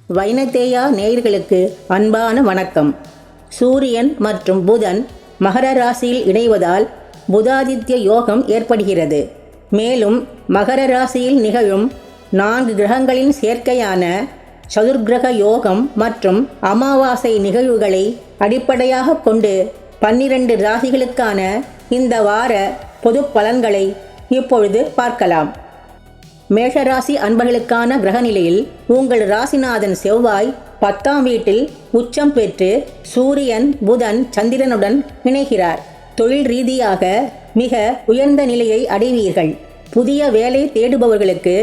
வைனதேயா நேயர்களுக்கு அன்பான வணக்கம். சூரியன் மற்றும் புதன் மகர ராசியில் இணைவதால் புதாதித்ய யோகம் ஏற்படுகிறது. மேலும் மகர ராசியில் நிகழும் 4 கிரகங்களின் சேர்க்கையான சதுர்கிரக யோகம் மற்றும் அமாவாசை நிகழ்வுகளை அடிப்படையாக கொண்டு 12 ராசிகளுக்கான இந்த வார பொது பலன்களை இப்பொழுது பார்க்கலாம். மேஷராசி அன்பர்களுக்கான கிரகநிலையில் உங்கள் ராசிநாதன் செவ்வாய் 10ஆம் வீட்டில் உச்சம் பெற்று சூரியன் புதன் சந்திரனுடன் இணைகிறார். தொழில் ரீதியாக மிக உயர்ந்த நிலையை அடைவீர்கள். புதிய வேலை தேடுபவர்களுக்கு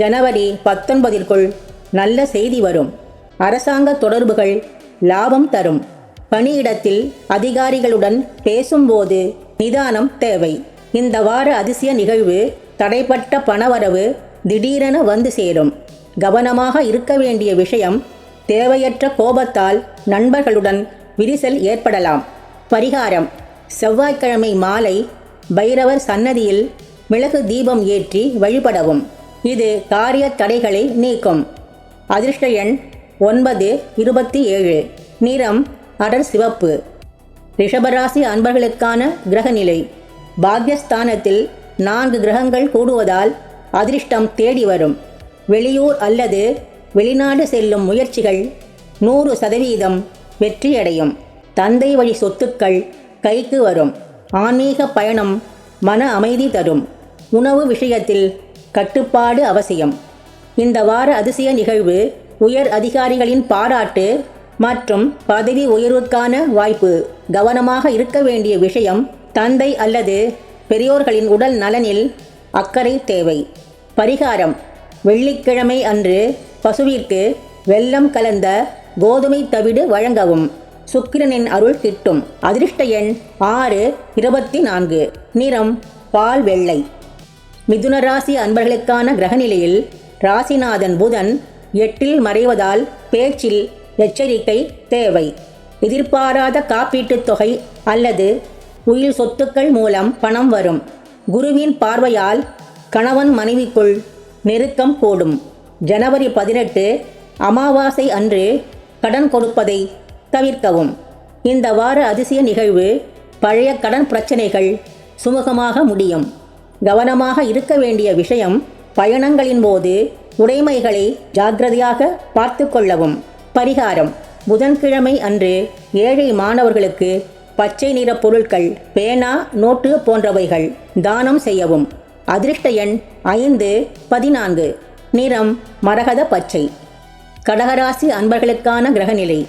ஜனவரி 19ற்குள் நல்ல செய்தி வரும். அரசாங்க தொடர்புகள் லாபம் தரும். பணியிடத்தில் அதிகாரிகளுடன் பேசும்போது நிதானம் தேவை. இந்த வார அதிசய நிகழ்வு தடைப்பட்ட பணவரவு திடீரென வந்து சேரும். கவனமாக இருக்க வேண்டிய விஷயம், தேவையற்ற கோபத்தால் நண்பர்களுடன் விரிசல் ஏற்படலாம். பரிகாரம்: செவ்வாய்க்கிழமை மாலை பைரவர் சன்னதியில் மிளகு தீபம் ஏற்றி வழிபடவும். இது காரிய தடைகளை நீக்கும். அதிர்ஷ்ட எண் 9, 27. நிறம் அடர் சிவப்பு. ரிஷபராசி அன்பர்களுக்கான கிரகநிலை. பாக்யஸ்தானத்தில் 4 கிரகங்கள் கூடுவதால் அதிர்ஷ்டம் தேடி வரும். வெளியூர் அல்லது வெளிநாடு செல்லும் முயற்சிகள் 100% வெற்றியடையும். தந்தை வழி சொத்துக்கள் கைக்கு வரும். ஆன்மீக பயணம் மன அமைதி தரும். உணவு விஷயத்தில் கட்டுப்பாடு அவசியம். இந்த வார அதிசய நிகழ்வு உயர் அதிகாரிகளின் பாராட்டு மற்றும் பதவி உயர்வுக்கான வாய்ப்பு. கவனமாக இருக்க வேண்டிய விஷயம், தந்தை அல்லது பெரியோர்களின் உடல் நலனில் அக்கறை தேவை. பரிகாரம்: வெள்ளிக்கிழமை அன்று பசுவிற்கு வெல்லம் கலந்த கோதுமை தவிடு வழங்கவும். சுக்கிரனின் அருள் கிட்டும். அதிர்ஷ்ட எண் 6, 24. நிறம் பால் வெள்ளை. மிதுன ராசி அன்பர்களுக்கான கிரகநிலையில் ராசிநாதன் புதன் 8இல் மறைவதால் பேச்சில் எச்சரிக்கை தேவை. எதிர்பாராத காப்பீட்டுத் தொகை அல்லது உயிர் சொத்துக்கள் மூலம் பணம் வரும். குருவின் பார்வையால் கணவன் மனைவிக்குள் நெருக்கம் கூடும். ஜனவரி 18 அமாவாசை அன்று கடன் கொடுப்பதை தவிர்க்கவும். இந்த வார அதிசய நிகழ்வு பழைய கடன் பிரச்சனைகள் சுமூகமாக முடியும். கவனமாக இருக்க வேண்டிய விஷயம், பயணங்களின் போது உடைமைகளை ஜாக்கிரதையாக பார்த்து கொள்ளவும். பரிகாரம்: புதன்கிழமை அன்று ஏழை மாணவர்களுக்கு பச்சை நிற பொருட்கள், பேனா, நோட்டு போன்றவைகள் தானம் செய்யவும். அதிர்ஷ்ட எண் 5, 14. நிறம் மரகத பச்சை. கடகராசி அன்பர்களுக்கான கிரகநிலை.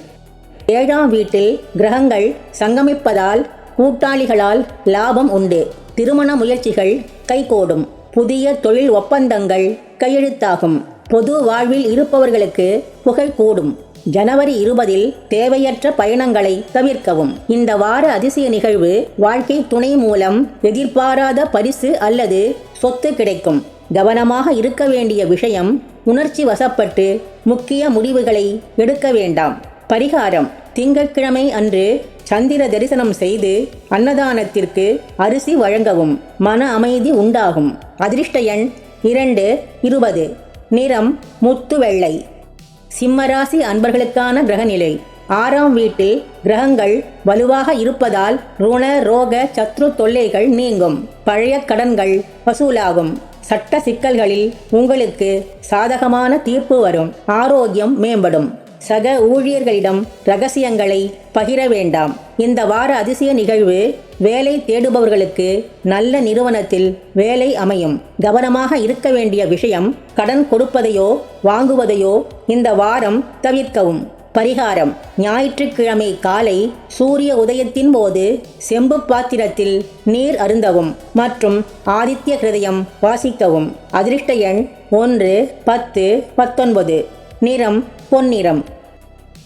7ஆம் வீட்டில் கிரகங்கள் சங்கமிப்பதால் கூட்டாளிகளால் லாபம் உண்டு. திருமண முயற்சிகள் கைகூடும். புதிய தொழில் ஒப்பந்தங்கள் கையெழுத்தாகும். பொது வாழ்வில் இருப்பவர்களுக்கு புகழ் கூடும். ஜனவரி 20 தேவையற்ற பயணங்களை தவிர்க்கவும். இந்த வார அதிசய நிகழ்வு வாழ்க்கை துணை மூலம் எதிர்பாராத பரிசு அல்லது சொத்து கிடைக்கும். கவனமாக இருக்க வேண்டிய விஷயம், உணர்ச்சி வசப்பட்டு முக்கிய முடிவுகளை எடுக்க வேண்டாம். பரிகாரம்: திங்கட்கிழமை அன்று சந்திர தரிசனம் செய்து அன்னதானத்திற்கு அரிசி வழங்கவும். மன அமைதி உண்டாகும். அதிர்ஷ்ட எண் 2, 20. நிறம் முத்து வெள்ளை. சிம்மராசி அன்பர்களுக்கான கிரகநிலை. 6ஆம் வீட்டில் கிரகங்கள் வலுவாக இருப்பதால் ருண ரோக சத்ரு தொல்லைகள் நீங்கும். பழைய கடன்கள் வசூலாகும். சட்ட சிக்கல்களில் உங்களுக்கு சாதகமான தீர்ப்பு வரும். ஆரோக்கியம் மேம்படும். சக ஊழியர்களிடம் ரகசியங்களை பகிர வேண்டாம். இந்த வார அதிசய நிகழ்வு வேலை தேடுபவர்களுக்கு நல்ல நிறுவனத்தில் வேலை அமையும். கவனமாக இருக்க வேண்டிய விஷயம், கடன் கொடுப்பதையோ வாங்குவதையோ இந்த வாரம் தவிர்க்கவும். பரிகாரம்: ஞாயிற்றுக்கிழமை காலை சூரிய உதயத்தின் போது செம்பு பாத்திரத்தில் நீர் அருந்தவும் மற்றும் ஆதித்ய ஹிருதயம் வாசிக்கவும். அதிர்ஷ்ட எண் 1, 10, 19. நிறம் பொன்னிறம்.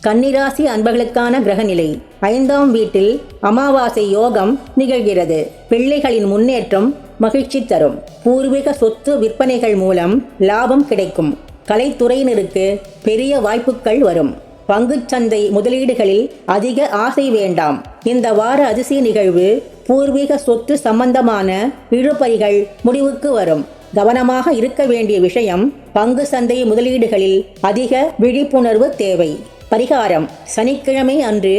கன்னிராசி அன்பர்களுக்கான கிரகநிலை. 5ஆம் வீட்டில் அமாவாசை யோகம் நிகழ்கிறது. பிள்ளைகளின் முன்னேற்றம் மகிழ்ச்சி தரும். பூர்வீக சொத்து விற்பனைகள் மூலம் லாபம் கிடைக்கும். கலைத்துறையினருக்கு பெரிய வாய்ப்புகள் வரும். பங்குச்சந்தை முதலீடுகளில் அதிக ஆசை வேண்டாம். இந்த வார அதிசய நிகழ்வு பூர்வீக சொத்து சம்பந்தமான இழுபறிகள் முடிவுக்கு வரும். கவனமாக இருக்க வேண்டிய விஷயம் பங்கு சந்தை முதலீடுகளில் அதிக விழிப்புணர்வு தேவை. பரிகாரம்: சனிக்கிழமை அன்று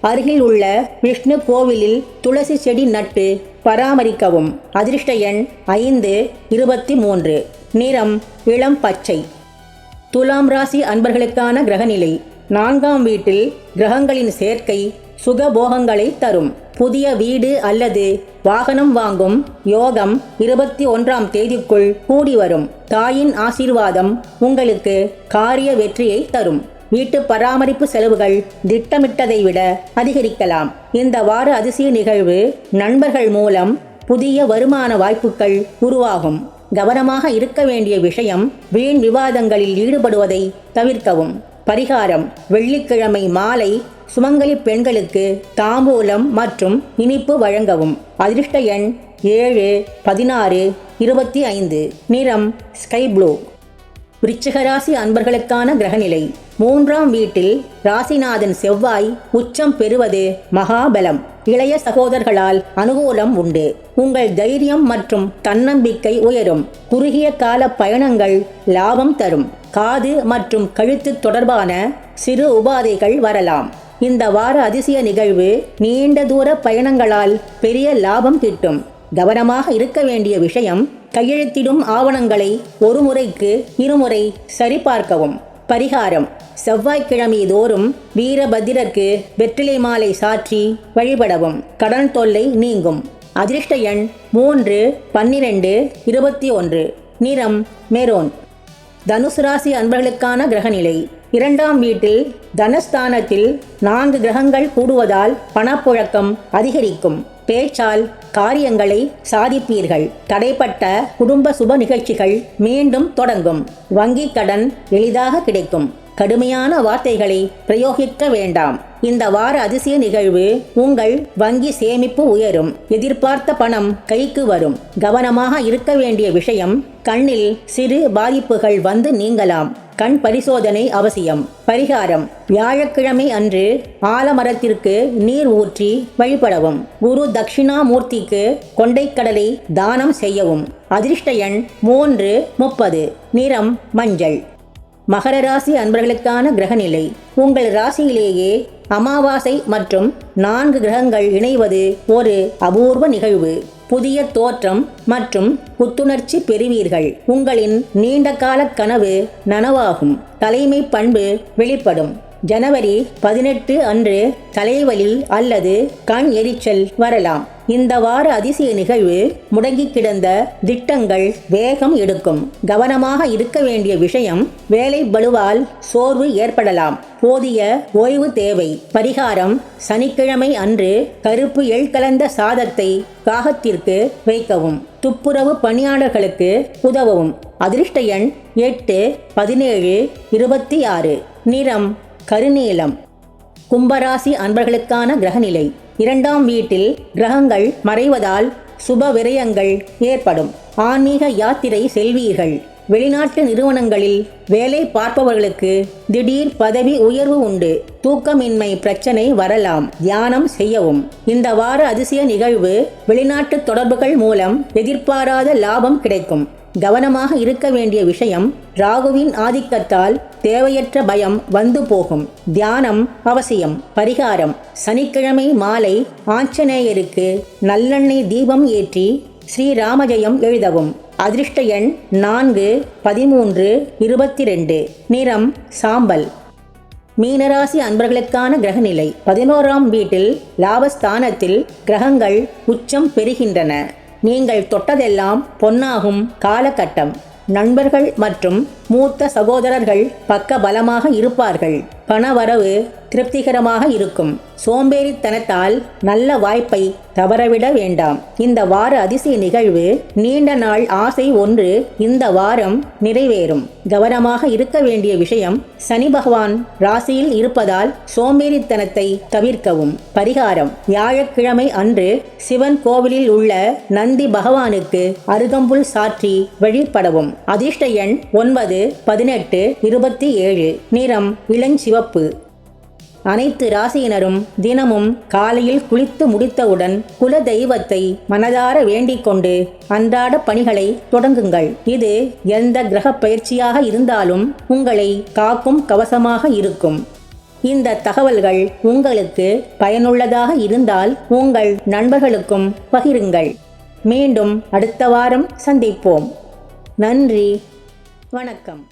அருகில் உள்ள விஷ்ணு கோவிலில் துளசி செடி நட்டு பராமரிக்கவும். அதிர்ஷ்ட எண் 5, 23. நிறம் இளம் பச்சை. துலாம் ராசி அன்பர்களுக்கான கிரகநிலை. 4ஆம் வீட்டில் கிரகங்களின் சேர்க்கை சுகபோகங்களை தரும். புதிய வீடு அல்லது வாகனம் வாங்கும் யோகம் 21ஆம் தேதிக்குள் கூடி வரும். தாயின் ஆசீர்வாதம் உங்களுக்கு காரிய வெற்றியை தரும். வீட்டு பராமரிப்பு செலவுகள் திட்டமிட்டதை விட அதிகரிக்கலாம். இந்த வார அதிசய நிகழ்வு நண்பர்கள் மூலம் புதிய வருமான வாய்ப்புகள் உருவாகும். கவனமாக இருக்க வேண்டிய விஷயம் வீண் விவாதங்களில் ஈடுபடுவதை தவிர்க்கவும். பரிகாரம்: வெள்ளிக்கிழமை மாலை சுமங்கலி பெண்களுக்கு தாம்பூலம் மற்றும் இனிப்பு வழங்கவும். அதிர்ஷ்ட எண் 7, 16, 25. நிறம் ஸ்கை ப்ளூ. விருச்சிக ராசி அன்பர்களுக்கான கிரகநிலை. 3ஆம் வீட்டில் ராசிநாதன் செவ்வாய் உச்சம் பெறுவது மகாபலம். இளைய சகோதரர்களால் அனுகூலம் உண்டு. உங்கள் தைரியம் மற்றும் தன்னம்பிக்கை உயரும். குறுகிய கால பயணங்கள் லாபம் தரும். காது மற்றும் கழுத்து தொடர்பான சிறு உபாதைகள் வரலாம். இந்த வார அதிசய நிகழ்வு நீண்ட தூர பயணங்களால் பெரிய லாபம் கிட்டும். கவனமாக இருக்க வேண்டிய விஷயம் கையெழுத்திடும் ஆவணங்களை ஒரு முறைக்கு இருமுறை சரிபார்க்கவும். பரிகாரம்: செவ்வாய்க்கிழமை தோறும் வீரபத்திரருக்கு வெற்றிலை மாலை சாற்றி வழிபடவும். கடன் தொல்லை நீங்கும். அதிர்ஷ்ட எண் 3, 12, 21. நிறம் மெரோன். தனுசு ராசி அன்பர்களுக்கான கிரகநிலை. 2ஆம் வீட்டில் தனஸ்தானத்தில் 4 கிரகங்கள் கூடுவதால் பணப்புழக்கம் அதிகரிக்கும். பேச்சால் காரியங்களை சாதிப்பீர்கள். தடைப்பட்ட குடும்ப சுப நிகழ்ச்சிகள் மீண்டும் தொடங்கும். வங்கி கடன் எளிதாக கிடைக்கும். கடுமையான வார்த்தைகளை பிரயோகிக்க வேண்டாம். இந்த வார அதிசய நிகழ்வு உங்கள் வங்கி சேமிப்பு உயரும். எதிர்பார்த்த பணம் கைக்கு வரும். கவனமாக இருக்க வேண்டிய விஷயம் கண்ணில் சிறு பாதிப்புகள் வந்து நீங்கலாம். கண் பரிசோதனை அவசியம். பரிகாரம்: வியாழக்கிழமை அன்று ஆலமரத்திற்கு நீர் ஊற்றி வழிபடவும். குரு தட்சிணாமூர்த்திக்கு கொண்டைக்கடலை தானம் செய்யவும். அதிர்ஷ்ட எண் 3, 30. நிறம் மஞ்சள். மகர ராசி அன்பர்களுக்கான கிரகநிலை. உங்கள் ராசியிலேயே அமாவாசை மற்றும் 4 கிரகங்கள் இணைவது ஒரு அபூர்வ நிகழ்வு. புதிய தோற்றம் மற்றும் புத்துணர்ச்சி பெறுவீர்கள். உங்களின் நீண்டகால கனவு நனவாகும். தலைமை பண்பு வெளிப்படும். ஜனவரி 18 அன்று தலைவலி அல்லது கண் எரிச்சல் வரலாம். இந்த வார அதிசய நிகழ்வு முடங்கி கிடந்த திட்டங்கள் வேகம் எடுக்கும். கவனமாக இருக்க வேண்டிய விஷயம் வேலை பளுவால் சோர்வு ஏற்படலாம். போதிய ஓய்வு தேவை. பரிகாரம்: சனிக்கிழமை அன்று கருப்பு எள் கலந்த சாதத்தை காகத்திற்கு வைக்கவும். துப்புரவு பணியாளர்களுக்கு உதவவும். அதிர்ஷ்ட எண் 8, 17, 26. நிறம் கருநீலம். கும்பராசி அன்பர்களுக்கான கிரகநிலை. 2ஆம் வீட்டில் கிரகங்கள் மறைவதால் சுப விரயங்கள் ஏற்படும். ஆன்மீக யாத்திரை செல்வீர்கள். வெளிநாட்டு நிறுவனங்களில் வேலை பார்ப்பவர்களுக்கு திடீர் பதவி உயர்வு உண்டு. தூக்கமின்மை பிரச்சனை வரலாம். தியானம் செய்யவும். இந்த வார அதிசய நிகழ்வு வெளிநாட்டு தொடர்புகள் மூலம் எதிர்பாராத லாபம் கிடைக்கும். கவனமாக இருக்க வேண்டிய விஷயம் ராகுவின் ஆதிக்கத்தால் தேவையற்ற பயம் வந்து போகும். தியானம் அவசியம். பரிகாரம்: சனிக்கிழமை மாலை ஆஞ்சநேயருக்கு நல்லெண்ணெய் தீபம் ஏற்றி ஸ்ரீராமஜெயம் எழுதவும். அதிர்ஷ்ட எண் 4, 13, 22. நிறம் சாம்பல். மீனராசி அன்பர்களுக்கான கிரகநிலை. 11ஆம் வீட்டில் லாபஸ்தானத்தில் கிரகங்கள் உச்சம் பெறுகின்றன. நீங்கள் தொட்டதெல்லாம் பொன்னாகும் காலகட்டம். நண்பர்கள் மற்றும் மூத்த சகோதரர்கள் பக்க பலமாக இருப்பார்கள். பணவரவு திருப்திகரமாக இருக்கும். சோம்பேறித்தனத்தால் நல்ல வாய்ப்பை தவறவிட வேண்டாம். இந்த வார அதிசய நிகழ்வு நீண்ட நாள் ஆசை ஒன்று இந்த வாரம் நிறைவேறும். கவனமாக இருக்க வேண்டிய விஷயம் சனி பகவான் ராசியில் இருப்பதால் சோம்பேறித்தனத்தை தவிர்க்கவும். பரிகாரம்: வியாழக்கிழமை அன்று சிவன் கோவிலில் உள்ள நந்தி பகவானுக்கு அருகம்புல் சாற்றி வழிபடவும். அதிர்ஷ்ட எண் 9, 18, 27. நிறம் இளஞ்சிவப்பு. அனைத்து ராசியினரும் தினமும் காலையில் குளித்து முடித்தவுடன் குல தெய்வத்தை மனதார வேண்டிக் கொண்டு அன்றாட பணிகளை தொடங்குங்கள். இது எந்த கிரக பயிற்சியாக இருந்தாலும் உங்களை காக்கும் கவசமாக இருக்கும். இந்த தகவல்கள் உங்களுக்கு பயனுள்ளதாக இருந்தால் உங்கள் நண்பர்களுக்கும் பகிருங்கள். மீண்டும் அடுத்த வாரம் சந்திப்போம். நன்றி, வணக்கம்.